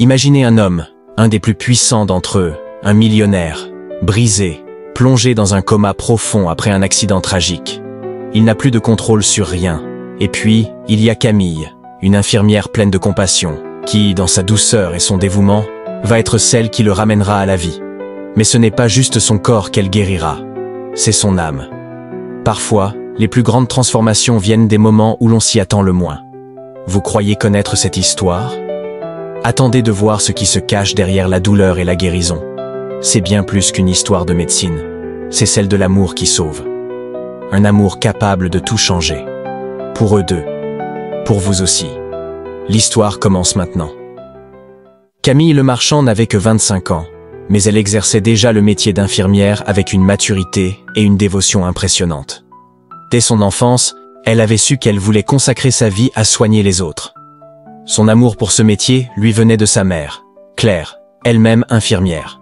Imaginez un homme, un des plus puissants d'entre eux, un millionnaire, brisé, plongé dans un coma profond après un accident tragique. Il n'a plus de contrôle sur rien. Et puis, il y a Camille, une infirmière pleine de compassion, qui, dans sa douceur et son dévouement, va être celle qui le ramènera à la vie. Mais ce n'est pas juste son corps qu'elle guérira, c'est son âme. Parfois, les plus grandes transformations viennent des moments où l'on s'y attend le moins. Vous croyez connaître cette histoire? Attendez de voir ce qui se cache derrière la douleur et la guérison. C'est bien plus qu'une histoire de médecine. C'est celle de l'amour qui sauve. Un amour capable de tout changer. Pour eux deux. Pour vous aussi. L'histoire commence maintenant. Camille le marchand n'avait que 25 ans, mais elle exerçait déjà le métier d'infirmière avec une maturité et une dévotion impressionnantes. Dès son enfance, elle avait su qu'elle voulait consacrer sa vie à soigner les autres. Son amour pour ce métier lui venait de sa mère, Claire, elle-même infirmière.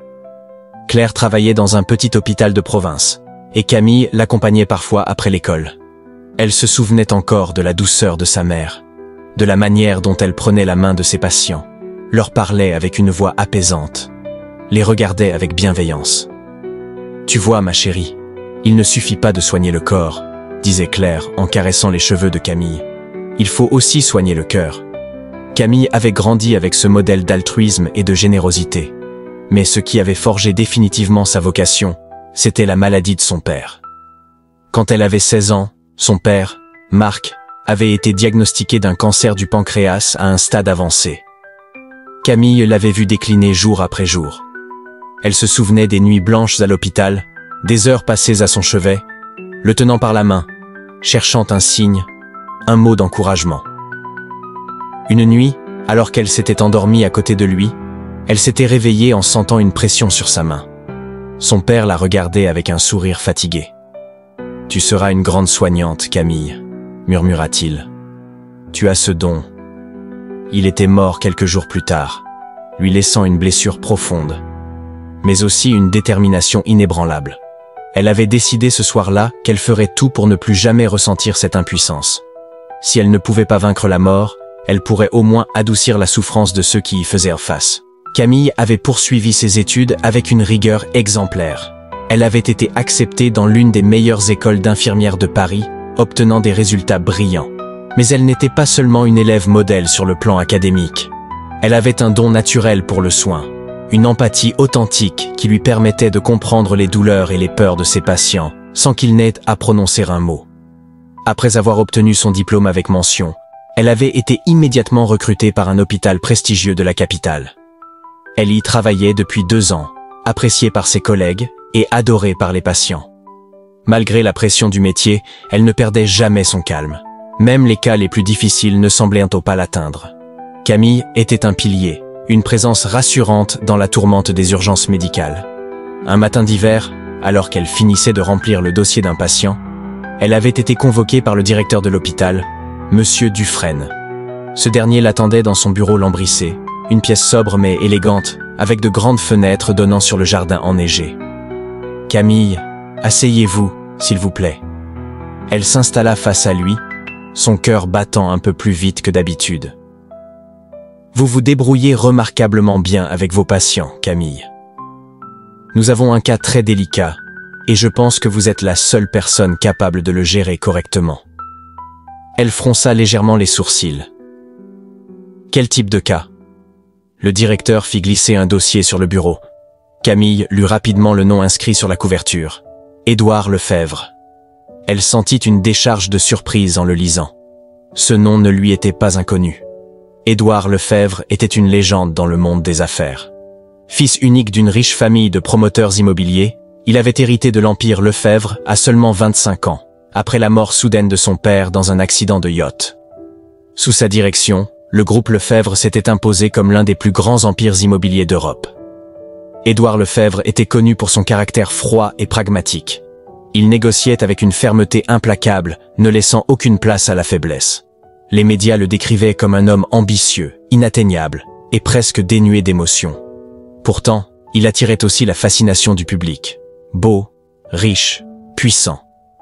Claire travaillait dans un petit hôpital de province, et Camille l'accompagnait parfois après l'école. Elle se souvenait encore de la douceur de sa mère, de la manière dont elle prenait la main de ses patients, leur parlait avec une voix apaisante, les regardait avec bienveillance. « Tu vois, ma chérie, il ne suffit pas de soigner le corps, » disait Claire en caressant les cheveux de Camille. « Il faut aussi soigner le cœur. » Camille avait grandi avec ce modèle d'altruisme et de générosité. Mais ce qui avait forgé définitivement sa vocation, c'était la maladie de son père. Quand elle avait 16 ans, son père, Marc, avait été diagnostiqué d'un cancer du pancréas à un stade avancé. Camille l'avait vu décliner jour après jour. Elle se souvenait des nuits blanches à l'hôpital, des heures passées à son chevet, le tenant par la main, cherchant un signe, un mot d'encouragement. Une nuit, alors qu'elle s'était endormie à côté de lui, elle s'était réveillée en sentant une pression sur sa main. Son père la regardait avec un sourire fatigué. « Tu seras une grande soignante, Camille, » murmura-t-il. « Tu as ce don. » Il était mort quelques jours plus tard, lui laissant une blessure profonde, mais aussi une détermination inébranlable. Elle avait décidé ce soir-là qu'elle ferait tout pour ne plus jamais ressentir cette impuissance. Si elle ne pouvait pas vaincre la mort, elle pourrait au moins adoucir la souffrance de ceux qui y faisaient face. Camille avait poursuivi ses études avec une rigueur exemplaire. Elle avait été acceptée dans l'une des meilleures écoles d'infirmières de Paris, obtenant des résultats brillants. Mais elle n'était pas seulement une élève modèle sur le plan académique. Elle avait un don naturel pour le soin, une empathie authentique qui lui permettait de comprendre les douleurs et les peurs de ses patients, sans qu'il n'ait à prononcer un mot. Après avoir obtenu son diplôme avec mention, elle avait été immédiatement recrutée par un hôpital prestigieux de la capitale. Elle y travaillait depuis 2 ans, appréciée par ses collègues et adorée par les patients. Malgré la pression du métier, elle ne perdait jamais son calme. Même les cas les plus difficiles ne semblaient pas l'atteindre. Camille était un pilier, une présence rassurante dans la tourmente des urgences médicales. Un matin d'hiver, alors qu'elle finissait de remplir le dossier d'un patient, elle avait été convoquée par le directeur de l'hôpital, Monsieur Dufresne. Ce dernier l'attendait dans son bureau lambrissé, une pièce sobre mais élégante, avec de grandes fenêtres donnant sur le jardin enneigé. « Camille, asseyez-vous, s'il vous plaît. » Elle s'installa face à lui, son cœur battant un peu plus vite que d'habitude. « Vous vous débrouillez remarquablement bien avec vos patients, Camille. Nous avons un cas très délicat, et je pense que vous êtes la seule personne capable de le gérer correctement. » Elle fronça légèrement les sourcils. « Quel type de cas ?» Le directeur fit glisser un dossier sur le bureau. Camille lut rapidement le nom inscrit sur la couverture. Édouard Lefebvre. Elle sentit une décharge de surprise en le lisant. Ce nom ne lui était pas inconnu. Édouard Lefebvre était une légende dans le monde des affaires. Fils unique d'une riche famille de promoteurs immobiliers, il avait hérité de l'empire Lefebvre à seulement 25 ans, après la mort soudaine de son père dans un accident de yacht. Sous sa direction, le groupe Lefebvre s'était imposé comme l'un des plus grands empires immobiliers d'Europe. Édouard Lefebvre était connu pour son caractère froid et pragmatique. Il négociait avec une fermeté implacable, ne laissant aucune place à la faiblesse. Les médias le décrivaient comme un homme ambitieux, inatteignable et presque dénué d'émotion. Pourtant, il attirait aussi la fascination du public. Beau, riche, puissant,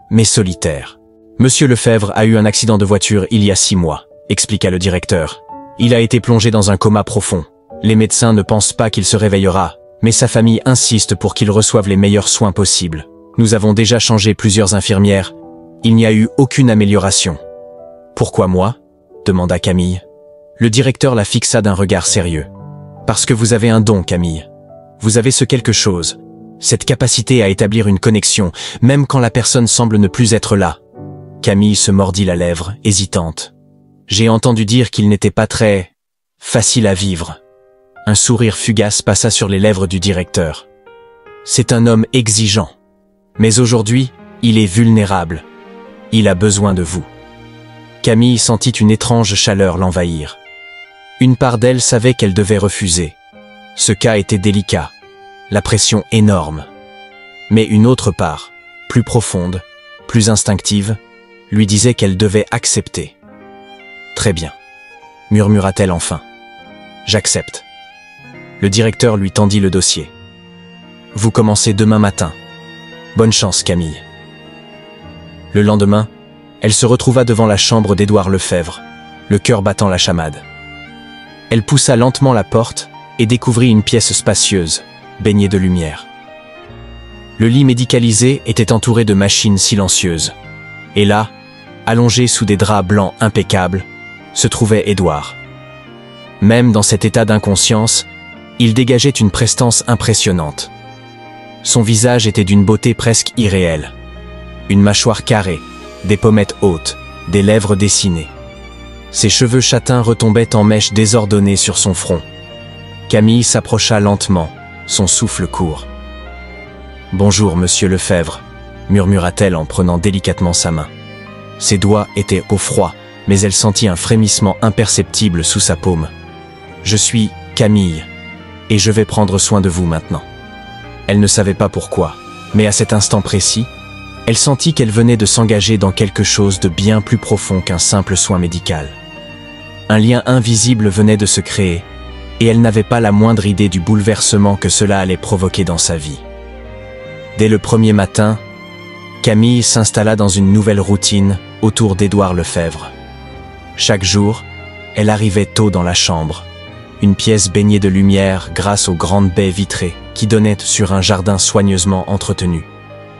mais solitaire. Monsieur Lefebvre a eu un accident de voiture il y a 6 mois, expliqua le directeur. Il a été plongé dans un coma profond, Les médecins ne pensent pas qu'il se réveillera, mais sa famille insiste pour qu'il reçoive les meilleurs soins possibles. Nous avons déjà changé plusieurs infirmières. Il n'y a eu aucune amélioration. « Pourquoi moi ?» demanda Camille. Le directeur la fixa d'un regard sérieux. « Parce que vous avez un don, Camille. Vous avez ce quelque chose, cette capacité à établir une connexion, même quand la personne semble ne plus être là. » Camille se mordit la lèvre, hésitante. « J'ai entendu dire qu'il n'était pas très facile à vivre. » Un sourire fugace passa sur les lèvres du directeur. « C'est un homme exigeant. Mais aujourd'hui, il est vulnérable. Il a besoin de vous. » Camille sentit une étrange chaleur l'envahir. Une part d'elle savait qu'elle devait refuser. Ce cas était délicat, la pression énorme. Mais une autre part, plus profonde, plus instinctive, lui disait qu'elle devait accepter. « Très bien, » murmura-t-elle enfin. « J'accepte. » Le directeur lui tendit le dossier. « Vous commencez demain matin. Bonne chance, Camille. » Le lendemain, elle se retrouva devant la chambre d'Édouard Lefebvre, le cœur battant la chamade. Elle poussa lentement la porte et découvrit une pièce spacieuse, baignée de lumière. Le lit médicalisé était entouré de machines silencieuses. Et là, allongé sous des draps blancs impeccables, se trouvait Édouard. Même dans cet état d'inconscience, il dégageait une prestance impressionnante. Son visage était d'une beauté presque irréelle. Une mâchoire carrée, des pommettes hautes, des lèvres dessinées. Ses cheveux châtains retombaient en mèches désordonnées sur son front. Camille s'approcha lentement, son souffle court. « Bonjour, monsieur Lefebvre », murmura-t-elle en prenant délicatement sa main. Ses doigts étaient au froid, mais elle sentit un frémissement imperceptible sous sa paume. « Je suis Camille, et je vais prendre soin de vous maintenant. » Elle ne savait pas pourquoi, mais à cet instant précis, elle sentit qu'elle venait de s'engager dans quelque chose de bien plus profond qu'un simple soin médical. Un lien invisible venait de se créer, et elle n'avait pas la moindre idée du bouleversement que cela allait provoquer dans sa vie. Dès le premier matin, Camille s'installa dans une nouvelle routine autour d'Édouard Lefebvre. Chaque jour, elle arrivait tôt dans la chambre, une pièce baignée de lumière grâce aux grandes baies vitrées qui donnaient sur un jardin soigneusement entretenu.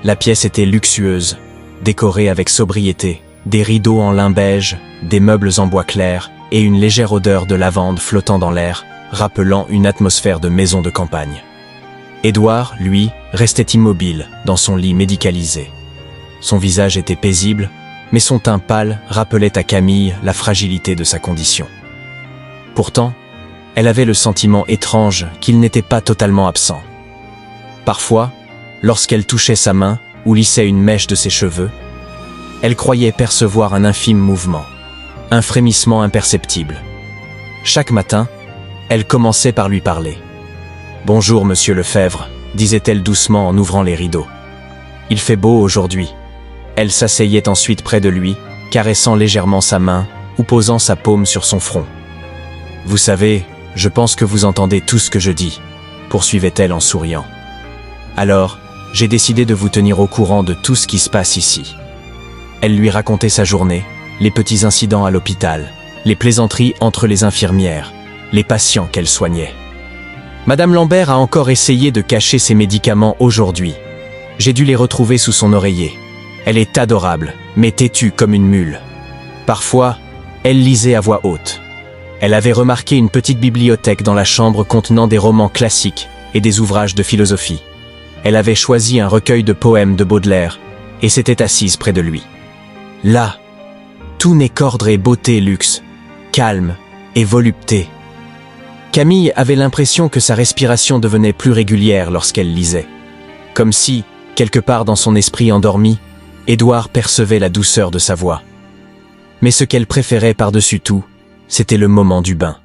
La pièce était luxueuse, décorée avec sobriété, des rideaux en lin beige, des meubles en bois clair et une légère odeur de lavande flottant dans l'air, rappelant une atmosphère de maison de campagne. Édouard, lui, restait immobile dans son lit médicalisé. Son visage était paisible, mais son teint pâle rappelait à Camille la fragilité de sa condition. Pourtant, elle avait le sentiment étrange qu'il n'était pas totalement absent. Parfois, lorsqu'elle touchait sa main ou lissait une mèche de ses cheveux, elle croyait percevoir un infime mouvement, un frémissement imperceptible. Chaque matin, elle commençait par lui parler. « Bonjour, monsieur Lefebvre », disait-elle doucement en ouvrant les rideaux. « Il fait beau aujourd'hui. » Elle s'asseyait ensuite près de lui, caressant légèrement sa main ou posant sa paume sur son front. « Vous savez, je pense que vous entendez tout ce que je dis, » poursuivait-elle en souriant. « Alors, j'ai décidé de vous tenir au courant de tout ce qui se passe ici. » Elle lui racontait sa journée, les petits incidents à l'hôpital, les plaisanteries entre les infirmières, les patients qu'elle soignait. Madame Lambert a encore essayé de cacher ses médicaments aujourd'hui. J'ai dû les retrouver sous son oreiller. Elle est adorable, mais têtue comme une mule. Parfois, elle lisait à voix haute. Elle avait remarqué une petite bibliothèque dans la chambre contenant des romans classiques et des ouvrages de philosophie. Elle avait choisi un recueil de poèmes de Baudelaire et s'était assise près de lui. Là, tout n'est qu'ordre et beauté luxe, calme et volupté. Camille avait l'impression que sa respiration devenait plus régulière lorsqu'elle lisait. Comme si, quelque part dans son esprit endormi, Édouard percevait la douceur de sa voix. Mais ce qu'elle préférait par-dessus tout, c'était le moment du bain.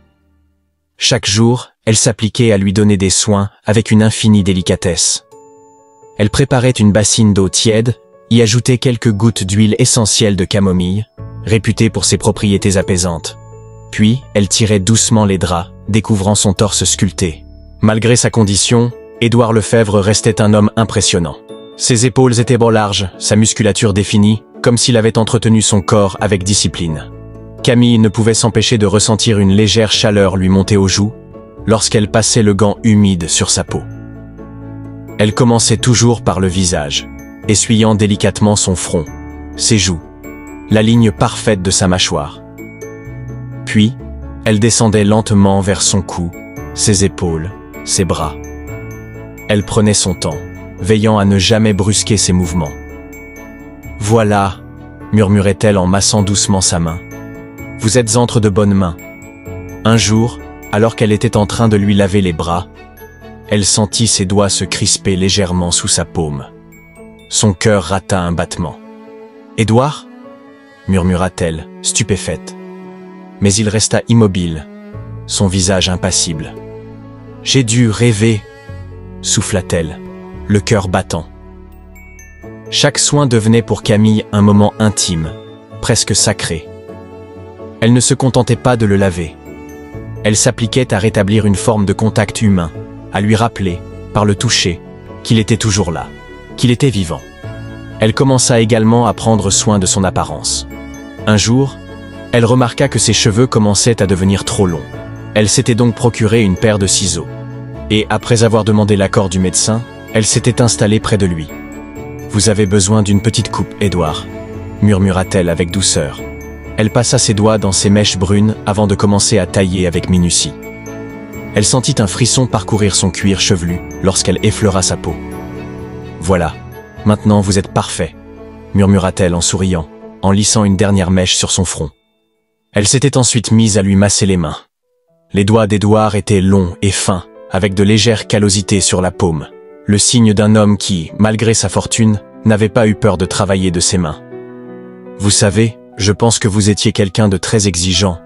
Chaque jour, elle s'appliquait à lui donner des soins avec une infinie délicatesse. Elle préparait une bassine d'eau tiède, y ajoutait quelques gouttes d'huile essentielle de camomille, réputée pour ses propriétés apaisantes. Puis, elle tirait doucement les draps, découvrant son torse sculpté. Malgré sa condition, Édouard Lefebvre restait un homme impressionnant. Ses épaules étaient bras larges, sa musculature définie, comme s'il avait entretenu son corps avec discipline. Camille ne pouvait s'empêcher de ressentir une légère chaleur lui monter aux joues, lorsqu'elle passait le gant humide sur sa peau. Elle commençait toujours par le visage, essuyant délicatement son front, ses joues, la ligne parfaite de sa mâchoire. Puis, elle descendait lentement vers son cou, ses épaules, ses bras. Elle prenait son temps, veillant à ne jamais brusquer ses mouvements. « Voilà », murmurait-elle en massant doucement sa main. « Vous êtes entre de bonnes mains. » Un jour, alors qu'elle était en train de lui laver les bras, elle sentit ses doigts se crisper légèrement sous sa paume. Son cœur rata un battement. « Édouard » murmura-t-elle, stupéfaite. Mais il resta immobile, son visage impassible. « J'ai dû rêver » souffla-t-elle, le cœur battant. Chaque soin devenait pour Camille un moment intime, presque sacré. Elle ne se contentait pas de le laver. Elle s'appliquait à rétablir une forme de contact humain, à lui rappeler, par le toucher, qu'il était toujours là, qu'il était vivant. Elle commença également à prendre soin de son apparence. Un jour, elle remarqua que ses cheveux commençaient à devenir trop longs. Elle s'était donc procuré une paire de ciseaux. Et après avoir demandé l'accord du médecin, elle s'était installée près de lui. « Vous avez besoin d'une petite coupe, Édouard » murmura-t-elle avec douceur. Elle passa ses doigts dans ses mèches brunes avant de commencer à tailler avec minutie. Elle sentit un frisson parcourir son cuir chevelu lorsqu'elle effleura sa peau. « Voilà, maintenant vous êtes parfait » murmura-t-elle en souriant, en lissant une dernière mèche sur son front. Elle s'était ensuite mise à lui masser les mains. Les doigts d'Édouard étaient longs et fins, avec de légères callosités sur la paume, le signe d'un homme qui, malgré sa fortune, n'avait pas eu peur de travailler de ses mains. « Vous savez, je pense que vous étiez quelqu'un de très exigeant,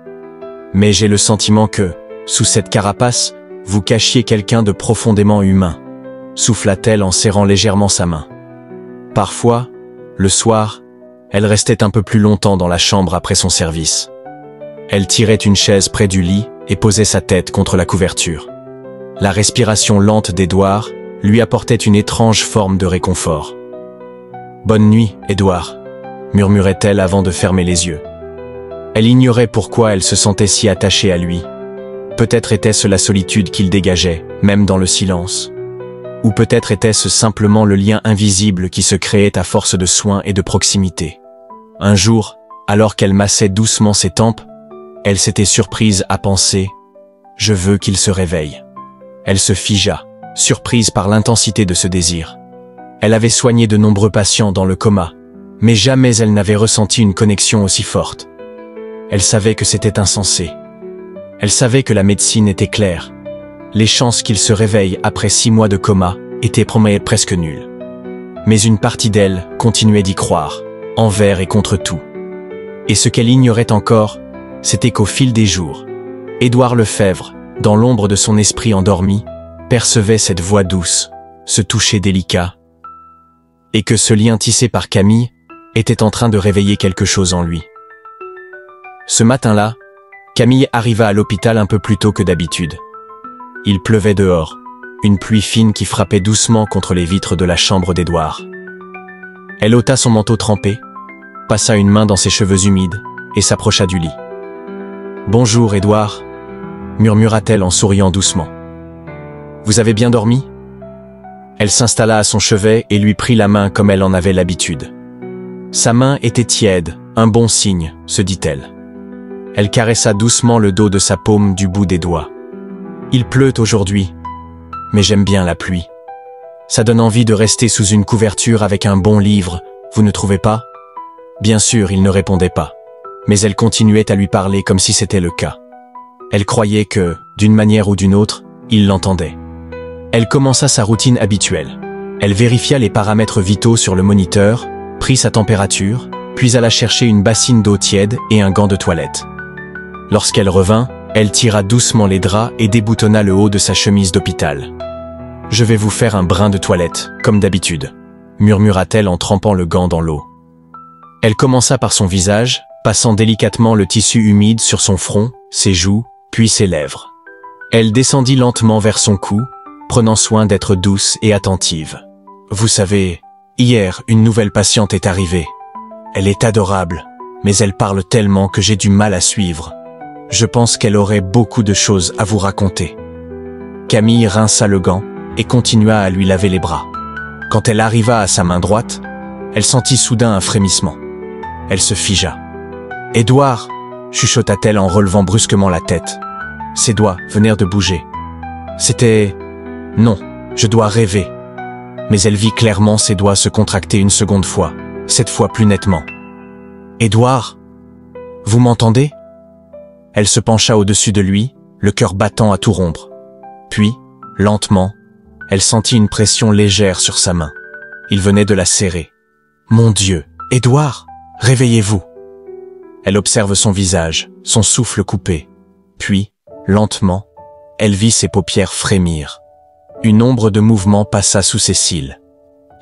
mais j'ai le sentiment que, sous cette carapace, vous cachiez quelqu'un de profondément humain » souffla-t-elle en serrant légèrement sa main. Parfois, le soir, elle restait un peu plus longtemps dans la chambre après son service. Elle tirait une chaise près du lit et posait sa tête contre la couverture. La respiration lente d'Édouard lui apportait une étrange forme de réconfort. « Bonne nuit, Édouard » murmurait-elle avant de fermer les yeux. Elle ignorait pourquoi elle se sentait si attachée à lui. Peut-être était-ce la solitude qu'il dégageait, même dans le silence. Ou peut-être était-ce simplement le lien invisible qui se créait à force de soins et de proximité. Un jour, alors qu'elle massait doucement ses tempes, elle s'était surprise à penser « Je veux qu'il se réveille ». Elle se figea, surprise par l'intensité de ce désir. Elle avait soigné de nombreux patients dans le coma, mais jamais elle n'avait ressenti une connexion aussi forte. Elle savait que c'était insensé. Elle savait que la médecine était claire. Les chances qu'il se réveille après 6 mois de coma étaient presque nulles. Mais une partie d'elle continuait d'y croire, envers et contre tout. Et ce qu'elle ignorait encore, c'était qu'au fil des jours, Édouard Lefebvre, dans l'ombre de son esprit endormi, percevait cette voix douce, ce toucher délicat, et que ce lien tissé par Camille était en train de réveiller quelque chose en lui. Ce matin-là, Camille arriva à l'hôpital un peu plus tôt que d'habitude. Il pleuvait dehors, une pluie fine qui frappait doucement contre les vitres de la chambre d'Édouard. Elle ôta son manteau trempé, passa une main dans ses cheveux humides et s'approcha du lit. « Bonjour, Édouard » murmura-t-elle en souriant doucement. « Vous avez bien dormi ?» Elle s'installa à son chevet et lui prit la main comme elle en avait l'habitude. Sa main était tiède, un bon signe, se dit-elle. Elle caressa doucement le dos de sa paume du bout des doigts. « Il pleut aujourd'hui, mais j'aime bien la pluie. Ça donne envie de rester sous une couverture avec un bon livre, vous ne trouvez pas ?» Bien sûr, il ne répondait pas, mais elle continuait à lui parler comme si c'était le cas. Elle croyait que, d'une manière ou d'une autre, il l'entendait. Elle commença sa routine habituelle. Elle vérifia les paramètres vitaux sur le moniteur, prit sa température, puis alla chercher une bassine d'eau tiède et un gant de toilette. Lorsqu'elle revint, elle tira doucement les draps et déboutonna le haut de sa chemise d'hôpital. « Je vais vous faire un brin de toilette, comme d'habitude » murmura-t-elle en trempant le gant dans l'eau. Elle commença par son visage, passant délicatement le tissu humide sur son front, ses joues, puis ses lèvres. Elle descendit lentement vers son cou, prenant soin d'être douce et attentive. « Vous savez, hier, une nouvelle patiente est arrivée. Elle est adorable, mais elle parle tellement que j'ai du mal à suivre. Je pense qu'elle aurait beaucoup de choses à vous raconter. » Camille rinça le gant et continua à lui laver les bras. Quand elle arriva à sa main droite, elle sentit soudain un frémissement. Elle se figea. « Édouard !» chuchota-t-elle en relevant brusquement la tête. Ses doigts venèrent de bouger. C'était... Non, je dois rêver. Mais elle vit clairement ses doigts se contracter une seconde fois, cette fois plus nettement. « Édouard, vous m'entendez ?» Elle se pencha au-dessus de lui, le cœur battant à tout rompre. Puis, lentement, elle sentit une pression légère sur sa main. Il venait de la serrer. « Mon Dieu, Édouard, réveillez-vous !» Elle observe son visage, son souffle coupé. Puis, lentement, elle vit ses paupières frémir. Une ombre de mouvement passa sous ses cils.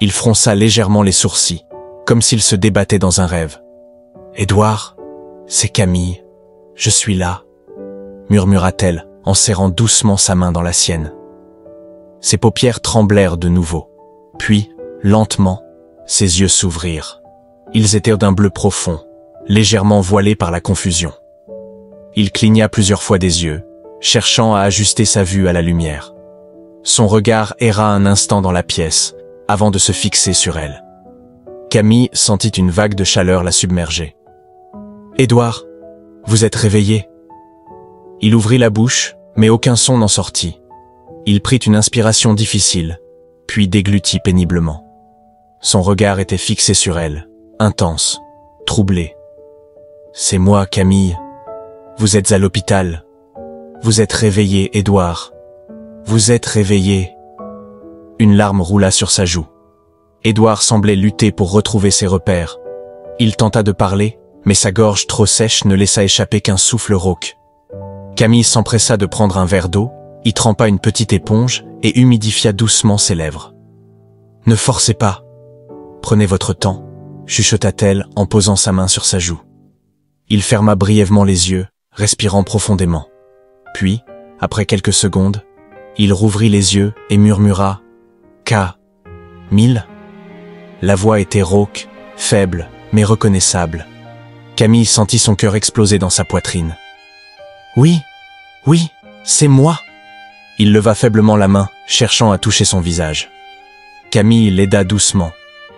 Il fronça légèrement les sourcils, comme s'il se débattait dans un rêve. « Édouard, c'est Camille, je suis là », murmura-t-elle en serrant doucement sa main dans la sienne. Ses paupières tremblèrent de nouveau. Puis, lentement, ses yeux s'ouvrirent. Ils étaient d'un bleu profond, légèrement voilés par la confusion. Il cligna plusieurs fois des yeux, cherchant à ajuster sa vue à la lumière. Son regard erra un instant dans la pièce, avant de se fixer sur elle. Camille sentit une vague de chaleur la submerger. « Édouard, vous êtes réveillé ?» Il ouvrit la bouche, mais aucun son n'en sortit. Il prit une inspiration difficile, puis déglutit péniblement. Son regard était fixé sur elle, intense, troublé. « C'est moi, Camille. Vous êtes à l'hôpital. Vous êtes réveillé, Édouard. Vous êtes réveillé. » Une larme roula sur sa joue. Édouard semblait lutter pour retrouver ses repères. Il tenta de parler, mais sa gorge trop sèche ne laissa échapper qu'un souffle rauque. Camille s'empressa de prendre un verre d'eau, y trempa une petite éponge et humidifia doucement ses lèvres. « Ne forcez pas. Prenez votre temps, » chuchota-t-elle en posant sa main sur sa joue. Il ferma brièvement les yeux, respirant profondément. Puis, après quelques secondes, il rouvrit les yeux et murmura « Camille ?» La voix était rauque, faible, mais reconnaissable. Camille sentit son cœur exploser dans sa poitrine. « Oui, oui, c'est moi !» Il leva faiblement la main, cherchant à toucher son visage. Camille l'aida doucement,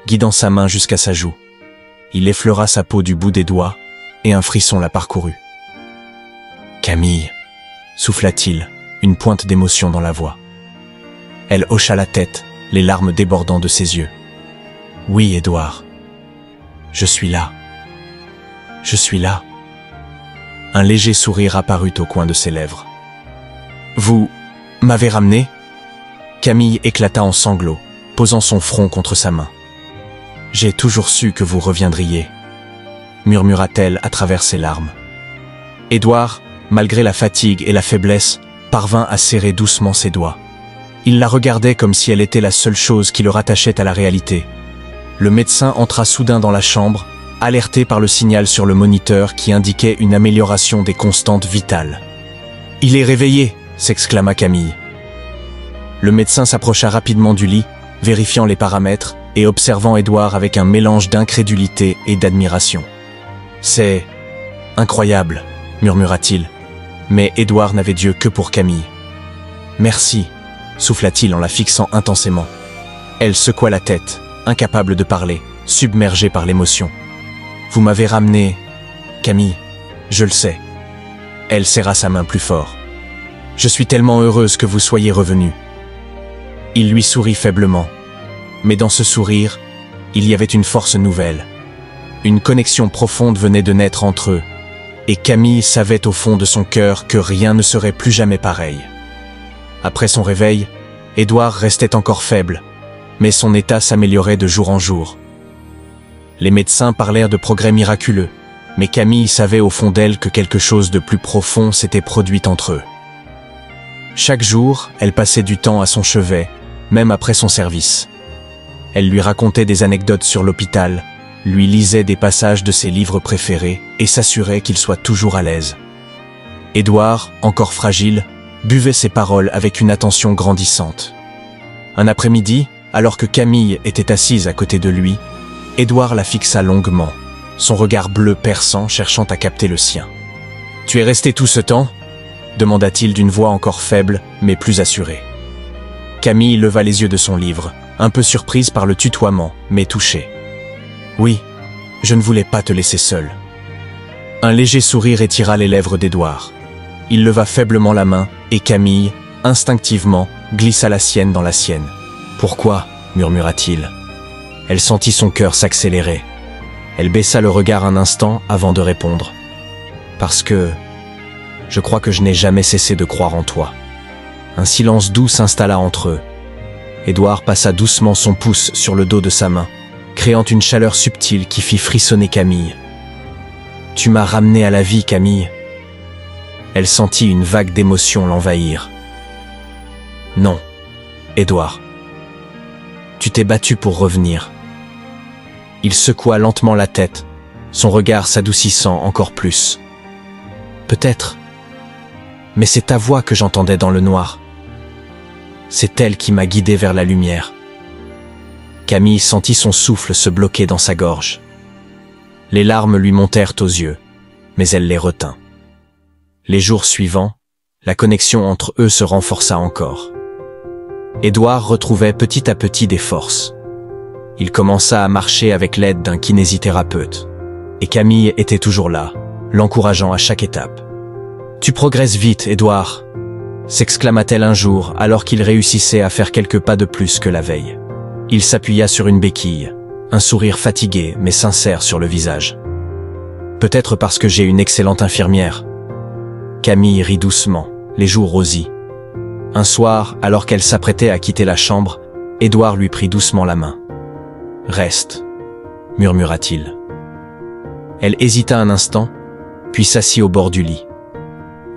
guidant sa main jusqu'à sa joue. Il effleura sa peau du bout des doigts, et un frisson la parcourut. « Camille !» souffla-t-il, une pointe d'émotion dans la voix. Elle hocha la tête, les larmes débordant de ses yeux. « Oui, Édouard. Je suis là. Je suis là. » Un léger sourire apparut au coin de ses lèvres. « Vous m'avez ramené ?» Camille éclata en sanglots, posant son front contre sa main. « J'ai toujours su que vous reviendriez, » murmura-t-elle à travers ses larmes. Édouard, malgré la fatigue et la faiblesse, parvint à serrer doucement ses doigts. Il la regardait comme si elle était la seule chose qui le rattachait à la réalité. Le médecin entra soudain dans la chambre, alerté par le signal sur le moniteur qui indiquait une amélioration des constantes vitales. « Il est réveillé !» s'exclama Camille. Le médecin s'approcha rapidement du lit, vérifiant les paramètres et observant Édouard avec un mélange d'incrédulité et d'admiration. « C'est incroyable !» murmura-t-il. Mais Édouard n'avait d'yeux que pour Camille. « Merci !» souffla-t-il en la fixant intensément. Elle secoua la tête, incapable de parler, submergée par l'émotion. « Vous m'avez ramené, Camille, je le sais. » Elle serra sa main plus fort. « Je suis tellement heureuse que vous soyez revenu. » Il lui sourit faiblement. Mais dans ce sourire, il y avait une force nouvelle. Une connexion profonde venait de naître entre eux, et Camille savait au fond de son cœur que rien ne serait plus jamais pareil. Après son réveil, Édouard restait encore faible, mais son état s'améliorait de jour en jour. Les médecins parlèrent de progrès miraculeux, mais Camille savait au fond d'elle que quelque chose de plus profond s'était produit entre eux. Chaque jour, elle passait du temps à son chevet, même après son service. Elle lui racontait des anecdotes sur l'hôpital, lui lisait des passages de ses livres préférés et s'assurait qu'il soit toujours à l'aise. Édouard, encore fragile, buvait ses paroles avec une attention grandissante. Un après-midi, alors que Camille était assise à côté de lui, Édouard la fixa longuement, son regard bleu perçant cherchant à capter le sien. « Tu es resté tout ce temps ?» demanda-t-il d'une voix encore faible, mais plus assurée. Camille leva les yeux de son livre, un peu surprise par le tutoiement, mais touchée. Oui, je ne voulais pas te laisser seule. Un léger sourire étira les lèvres d'Édouard. Il leva faiblement la main, et Camille, instinctivement, glissa la sienne dans la sienne. « Pourquoi » murmura-t-il. Elle sentit son cœur s'accélérer. Elle baissa le regard un instant avant de répondre. « Parce que je crois que je n'ai jamais cessé de croire en toi. » Un silence doux s'installa entre eux. Édouard passa doucement son pouce sur le dos de sa main, créant une chaleur subtile qui fit frissonner Camille. « Tu m'as ramené à la vie, Camille. » Elle sentit une vague d'émotion l'envahir. « Non, Édouard. Tu t'es battu pour revenir. » Il secoua lentement la tête, son regard s'adoucissant encore plus. « Peut-être, mais c'est ta voix que j'entendais dans le noir. C'est elle qui m'a guidé vers la lumière. » Camille sentit son souffle se bloquer dans sa gorge. Les larmes lui montèrent aux yeux, mais elle les retint. Les jours suivants, la connexion entre eux se renforça encore. Édouard retrouvait petit à petit des forces. Il commença à marcher avec l'aide d'un kinésithérapeute. Et Camille était toujours là, l'encourageant à chaque étape. « Tu progresses vite, Édouard !» s'exclama-t-elle un jour alors qu'il réussissait à faire quelques pas de plus que la veille. Il s'appuya sur une béquille, un sourire fatigué mais sincère sur le visage. « Peut-être parce que j'ai une excellente infirmière. » Camille rit doucement, les joues rosies. Un soir, alors qu'elle s'apprêtait à quitter la chambre, Édouard lui prit doucement la main. « Reste » murmura-t-il. Elle hésita un instant, puis s'assit au bord du lit.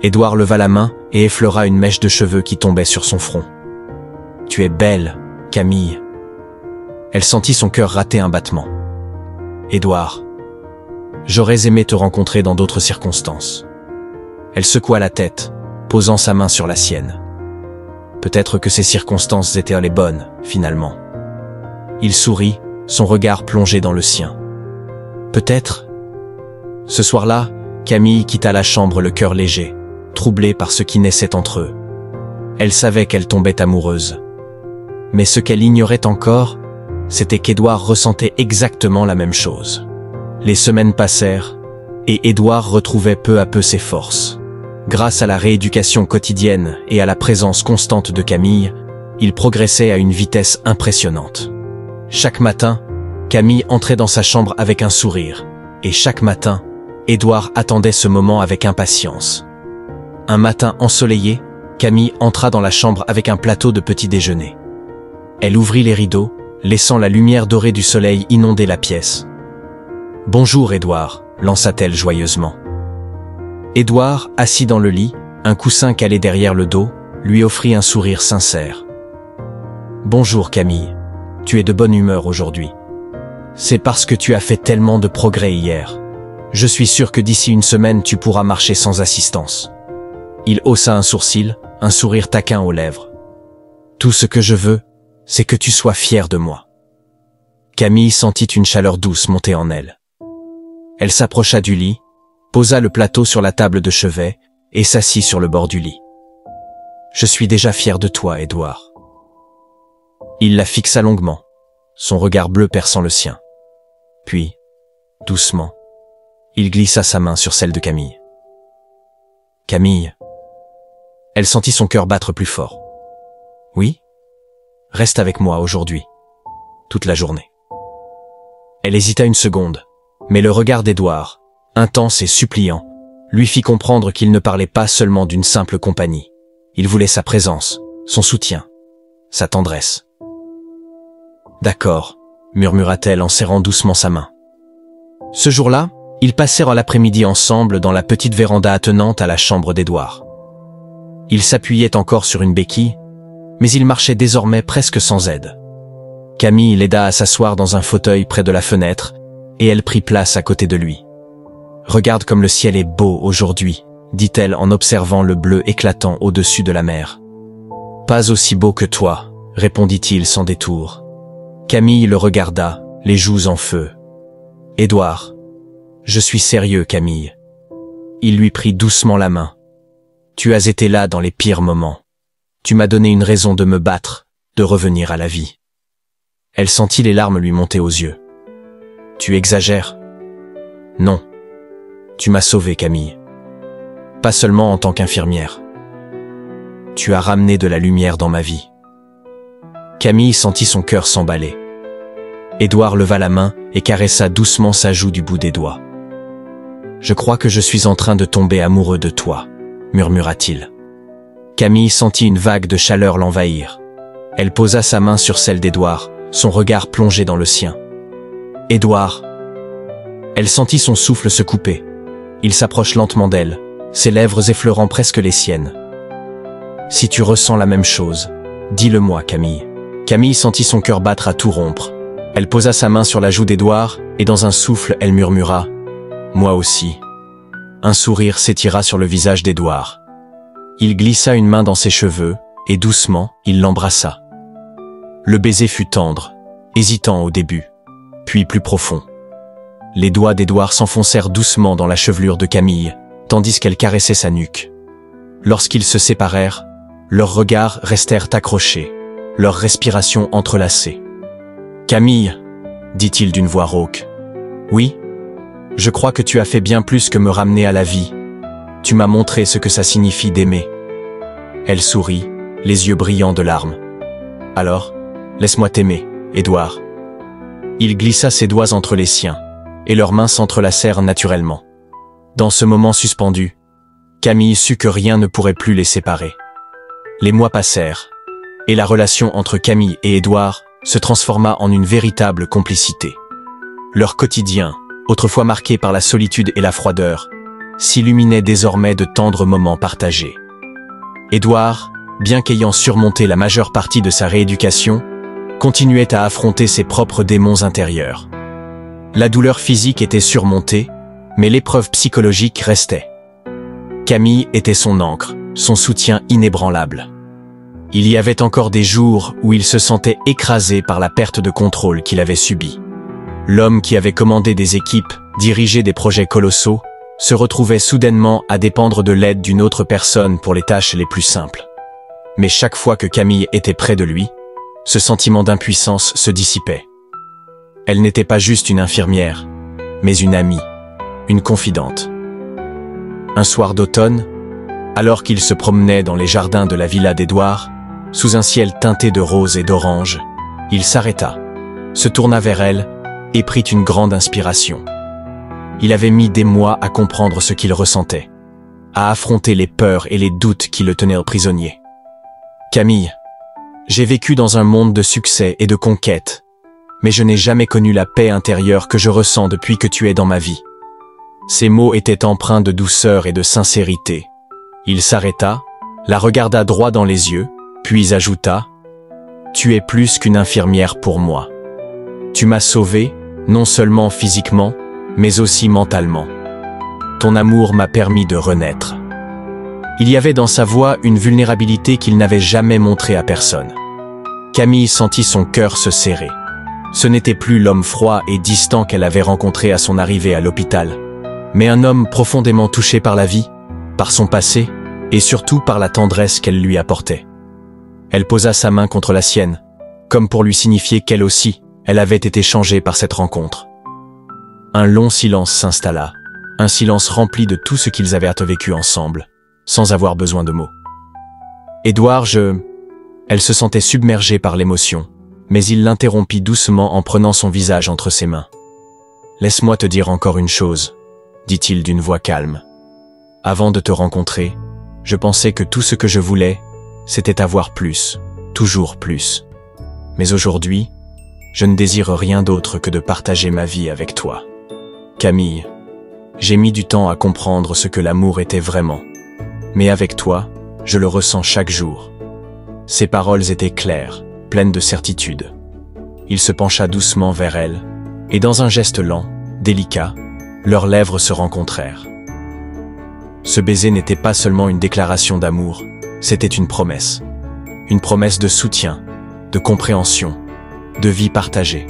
Édouard leva la main et effleura une mèche de cheveux qui tombait sur son front. « Tu es belle, Camille. » Elle sentit son cœur rater un battement. « Édouard, j'aurais aimé te rencontrer dans d'autres circonstances. » Elle secoua la tête, posant sa main sur la sienne. Peut-être que ces circonstances étaient les bonnes, finalement. Il sourit, son regard plongé dans le sien. Peut-être. Ce soir-là, Camille quitta la chambre le cœur léger, troublée par ce qui naissait entre eux. Elle savait qu'elle tombait amoureuse. Mais ce qu'elle ignorait encore, c'était qu'Édouard ressentait exactement la même chose. Les semaines passèrent, et Édouard retrouvait peu à peu ses forces. Grâce à la rééducation quotidienne et à la présence constante de Camille, il progressait à une vitesse impressionnante. Chaque matin, Camille entrait dans sa chambre avec un sourire, et chaque matin, Édouard attendait ce moment avec impatience. Un matin ensoleillé, Camille entra dans la chambre avec un plateau de petit déjeuner. Elle ouvrit les rideaux, laissant la lumière dorée du soleil inonder la pièce. « Bonjour, Édouard », lança-t-elle joyeusement. Édouard, assis dans le lit, un coussin calé derrière le dos, lui offrit un sourire sincère. « Bonjour, Camille. Tu es de bonne humeur aujourd'hui. C'est parce que tu as fait tellement de progrès hier. Je suis sûr que d'ici une semaine, tu pourras marcher sans assistance. » Il haussa un sourcil, un sourire taquin aux lèvres. « Tout ce que je veux, c'est que tu sois fier de moi. » Camille sentit une chaleur douce monter en elle. Elle s'approcha du lit, posa le plateau sur la table de chevet et s'assit sur le bord du lit. « Je suis déjà fier de toi, Édouard. » Il la fixa longuement, son regard bleu perçant le sien. Puis, doucement, il glissa sa main sur celle de Camille. « Camille !» Elle sentit son cœur battre plus fort. « Oui ? Reste avec moi aujourd'hui, toute la journée. » Elle hésita une seconde, mais le regard d'Édouard, intense et suppliant, lui fit comprendre qu'il ne parlait pas seulement d'une simple compagnie. Il voulait sa présence, son soutien, sa tendresse. « D'accord », murmura-t-elle en serrant doucement sa main. Ce jour-là, ils passèrent l'après-midi ensemble dans la petite véranda attenante à la chambre d'Édouard. Il s'appuyait encore sur une béquille, mais il marchait désormais presque sans aide. Camille l'aida à s'asseoir dans un fauteuil près de la fenêtre, et elle prit place à côté de lui. « Regarde comme le ciel est beau aujourd'hui », dit-elle en observant le bleu éclatant au-dessus de la mer. « Pas aussi beau que toi », répondit-il sans détour. Camille le regarda, les joues en feu. « Édouard, je suis sérieux, Camille. » Il lui prit doucement la main. « Tu as été là dans les pires moments. Tu m'as donné une raison de me battre, de revenir à la vie. Elle sentit les larmes lui monter aux yeux. Tu exagères. Non. Tu m'as sauvé, Camille. Pas seulement en tant qu'infirmière. Tu as ramené de la lumière dans ma vie. Camille sentit son cœur s'emballer. Édouard leva la main et caressa doucement sa joue du bout des doigts. Je crois que je suis en train de tomber amoureux de toi, murmura-t-il. Camille sentit une vague de chaleur l'envahir. Elle posa sa main sur celle d'Édouard, son regard plongé dans le sien. Édouard. Elle sentit son souffle se couper. Il s'approche lentement d'elle, ses lèvres effleurant presque les siennes. Si tu ressens la même chose, dis-le-moi, Camille. Camille sentit son cœur battre à tout rompre. Elle posa sa main sur la joue d'Édouard, et dans un souffle, elle murmura « Moi aussi ». Un sourire s'étira sur le visage d'Édouard. Il glissa une main dans ses cheveux, et doucement, il l'embrassa. Le baiser fut tendre, hésitant au début, puis plus profond. Les doigts d'Édouard s'enfoncèrent doucement dans la chevelure de Camille, tandis qu'elle caressait sa nuque. Lorsqu'ils se séparèrent, leurs regards restèrent accrochés, leurs respirations entrelacées. « Camille, dit-il d'une voix rauque. Oui, je crois que tu as fait bien plus que me ramener à la vie. Tu m'as montré ce que ça signifie d'aimer. » Elle sourit, les yeux brillants de larmes. « Alors, laisse-moi t'aimer, Édouard. » Il glissa ses doigts entre les siens, et leurs mains s'entrelacèrent naturellement. Dans ce moment suspendu, Camille sut que rien ne pourrait plus les séparer. Les mois passèrent, et la relation entre Camille et Édouard se transforma en une véritable complicité. Leur quotidien, autrefois marqué par la solitude et la froideur, s'illuminait désormais de tendres moments partagés. Édouard, bien qu'ayant surmonté la majeure partie de sa rééducation, continuait à affronter ses propres démons intérieurs. La douleur physique était surmontée, mais l'épreuve psychologique restait. Camille était son ancre, son soutien inébranlable. Il y avait encore des jours où il se sentait écrasé par la perte de contrôle qu'il avait subie. L'homme qui avait commandé des équipes, dirigé des projets colossaux, se retrouvait soudainement à dépendre de l'aide d'une autre personne pour les tâches les plus simples. Mais chaque fois que Camille était près de lui, ce sentiment d'impuissance se dissipait. Elle n'était pas juste une infirmière, mais une amie, une confidente. Un soir d'automne, alors qu'il se promenait dans les jardins de la villa d'Édouard, sous un ciel teinté de rose et d'orange, il s'arrêta, se tourna vers elle et prit une grande inspiration. Il avait mis des mois à comprendre ce qu'il ressentait, à affronter les peurs et les doutes qui le tenaient prisonnier. « Camille, j'ai vécu dans un monde de succès et de conquête, mais je n'ai jamais connu la paix intérieure que je ressens depuis que tu es dans ma vie. » Ces mots étaient empreints de douceur et de sincérité. Il s'arrêta, la regarda droit dans les yeux, puis ajouta « Tu es plus qu'une infirmière pour moi. Tu m'as sauvé, non seulement physiquement, mais aussi mentalement. Ton amour m'a permis de renaître. » Il y avait dans sa voix une vulnérabilité qu'il n'avait jamais montrée à personne. Camille sentit son cœur se serrer. Ce n'était plus l'homme froid et distant qu'elle avait rencontré à son arrivée à l'hôpital, mais un homme profondément touché par la vie, par son passé, et surtout par la tendresse qu'elle lui apportait. Elle posa sa main contre la sienne, comme pour lui signifier qu'elle aussi, elle avait été changée par cette rencontre. Un long silence s'installa, un silence rempli de tout ce qu'ils avaient vécu ensemble, sans avoir besoin de mots. Édouard, Elle se sentait submergée par l'émotion, mais il l'interrompit doucement en prenant son visage entre ses mains. « Laisse-moi te dire encore une chose, » dit-il d'une voix calme. « Avant de te rencontrer, je pensais que tout ce que je voulais, c'était avoir plus, toujours plus. Mais aujourd'hui, je ne désire rien d'autre que de partager ma vie avec toi. Camille, j'ai mis du temps à comprendre ce que l'amour était vraiment. Mais avec toi, je le ressens chaque jour. » Ses paroles étaient claires, pleines de certitude. Il se pencha doucement vers elle, et dans un geste lent, délicat, leurs lèvres se rencontrèrent. Ce baiser n'était pas seulement une déclaration d'amour, c'était une promesse de soutien, de compréhension, de vie partagée.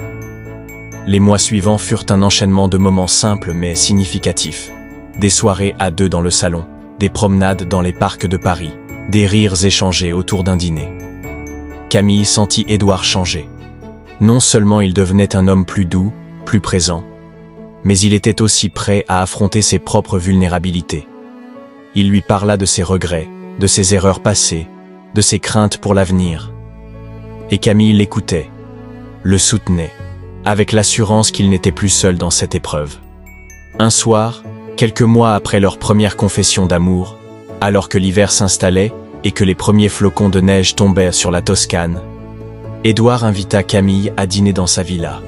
Les mois suivants furent un enchaînement de moments simples mais significatifs. Des soirées à deux dans le salon, des promenades dans les parcs de Paris, des rires échangés autour d'un dîner. Camille sentit Édouard changer. Non seulement il devenait un homme plus doux, plus présent, mais il était aussi prêt à affronter ses propres vulnérabilités. Il lui parla de ses regrets, de ses erreurs passées, de ses craintes pour l'avenir. Et Camille l'écoutait, le soutenait, avec l'assurance qu'il n'était plus seul dans cette épreuve. Un soir, quelques mois après leur première confession d'amour, alors que l'hiver s'installait et que les premiers flocons de neige tombaient sur la Toscane, Édouard invita Camille à dîner dans sa villa.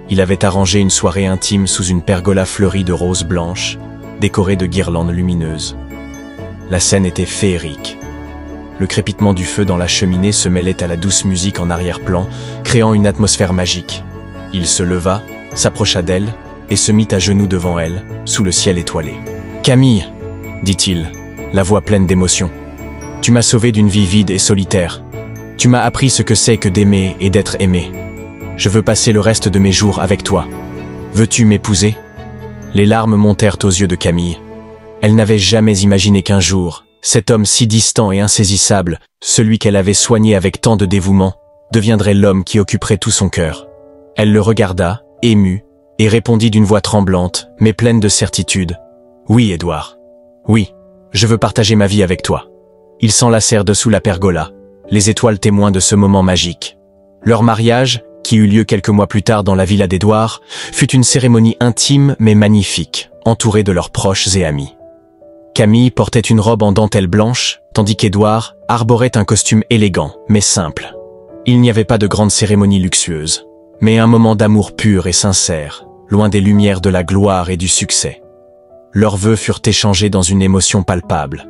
Il avait arrangé une soirée intime sous une pergola fleurie de roses blanches, décorée de guirlandes lumineuses. La scène était féerique. Le crépitement du feu dans la cheminée se mêlait à la douce musique en arrière-plan, créant une atmosphère magique. Il se leva, s'approcha d'elle et se mit à genoux devant elle, sous le ciel étoilé. « Camille, dit-il, la voix pleine d'émotion, tu m'as sauvé d'une vie vide et solitaire. Tu m'as appris ce que c'est que d'aimer et d'être aimé. Je veux passer le reste de mes jours avec toi. Veux-tu m'épouser ?» Les larmes montèrent aux yeux de Camille. Elle n'avait jamais imaginé qu'un jour, cet homme si distant et insaisissable, celui qu'elle avait soigné avec tant de dévouement, deviendrait l'homme qui occuperait tout son cœur. Elle le regarda, émue, et répondit d'une voix tremblante, mais pleine de certitude. « Oui, Édouard. Oui, je veux partager ma vie avec toi. » Ils s'enlacèrent dessous la pergola, les étoiles témoins de ce moment magique. Leur mariage, qui eut lieu quelques mois plus tard dans la villa d'Édouard, fut une cérémonie intime mais magnifique, entourée de leurs proches et amis. Camille portait une robe en dentelle blanche, tandis qu'Édouard arborait un costume élégant, mais simple. Il n'y avait pas de grande cérémonie luxueuse, mais un moment d'amour pur et sincère, loin des lumières de la gloire et du succès. Leurs vœux furent échangés dans une émotion palpable,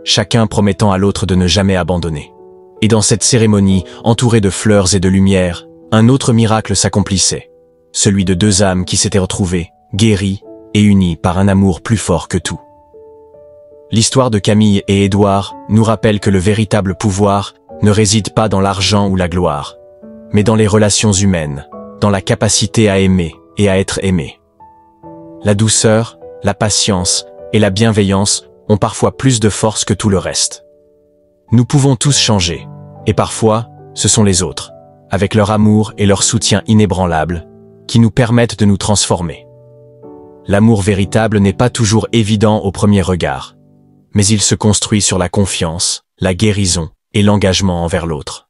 chacun promettant à l'autre de ne jamais abandonner. Et dans cette cérémonie, entourée de fleurs et de lumière, un autre miracle s'accomplissait, celui de deux âmes qui s'étaient retrouvées, guéries et unies par un amour plus fort que tout. L'histoire de Camille et Édouard nous rappelle que le véritable pouvoir ne réside pas dans l'argent ou la gloire, mais dans les relations humaines, dans la capacité à aimer et à être aimé. La douceur, la patience et la bienveillance ont parfois plus de force que tout le reste. Nous pouvons tous changer, et parfois, ce sont les autres, avec leur amour et leur soutien inébranlable, qui nous permettent de nous transformer. L'amour véritable n'est pas toujours évident au premier regard, mais il se construit sur la confiance, la guérison et l'engagement envers l'autre.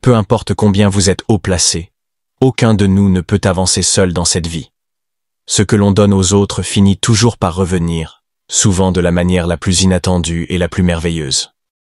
Peu importe combien vous êtes haut placé, aucun de nous ne peut avancer seul dans cette vie. Ce que l'on donne aux autres finit toujours par revenir, souvent de la manière la plus inattendue et la plus merveilleuse.